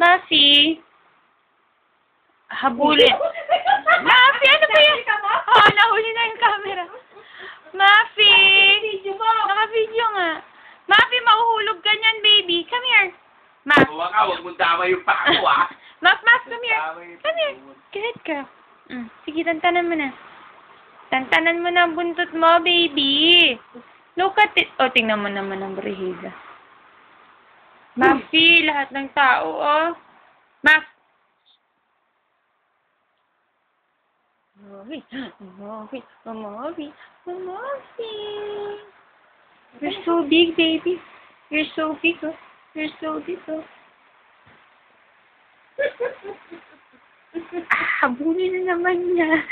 Muffy. Habulin. Muffy, ano ba yan? Oo, nahuli na yung camera. Muffy. Naka-video nga. Muffy, mahuhulog ka niyan, baby. Come here. Muff. Huwag mong tama yung pako, ah. Muff, come here. Come here. Kahit ka. Sige, tantanan mo na. Tantanan mo na ang buntot mo, baby. Look at it. O, tingnan mo naman ang brihida. Muffy, lahat ng tao, oh. Muff. Muffy. You're so big, baby. You're so big, oh. You're so big, oh. Habulin na naman niya.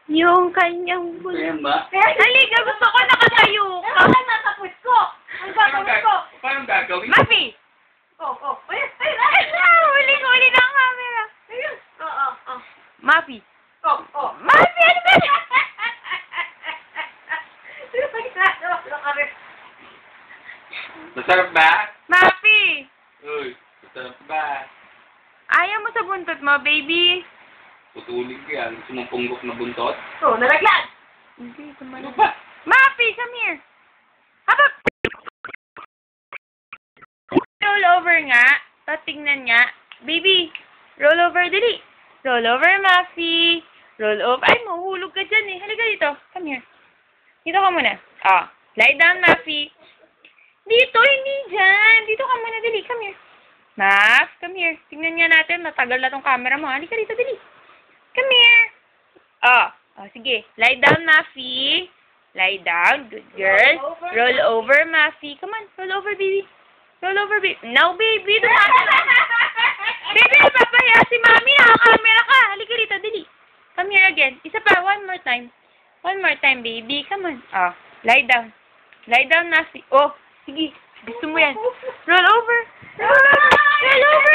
Yung kanyang bulong. Halika, gusto ko nakatayo ka. Ano natapos ko? Ang gagawin ko? Paano gagawin? Muffy! Huli na ang camera. Muffy! Muffy, ano ba? Masarap ba? Muffy! Uy, masarap ba? Ayaw mo sa buntot mo, baby? Putulin ko yan. Gusto mong punggok na buntot? Nalaglag! Hindi, Ano ba? Muffy, come here! Habang... Roll over nga. Tingnan nga. Baby, roll over, dali. Roll over, Muffy. Roll over. Ay, mahuhulog ka dyan eh. Halika dito. Come here. Dito ka muna. Lie down, Muffy. Dito, hindi dyan. Dito ka muna, dali. Come here. Muff, come here. Tingnan nga natin. Matagal na tong camera mo. Halika dito, dali. Come here. Sige. Lie down, Muffy. Lie down. Good girl. Roll over, Muffy. Come on. Roll over, baby. Roll over, baby. No, baby. Baby, papaya si Mami. Naka-camera ka. Halika dito, dali. Come here again. Isa pa. One more time. One more time, baby. Come on. Lie down. Lie down, Muffy. Sige. Gusto mo yan. Roll over. Roll over.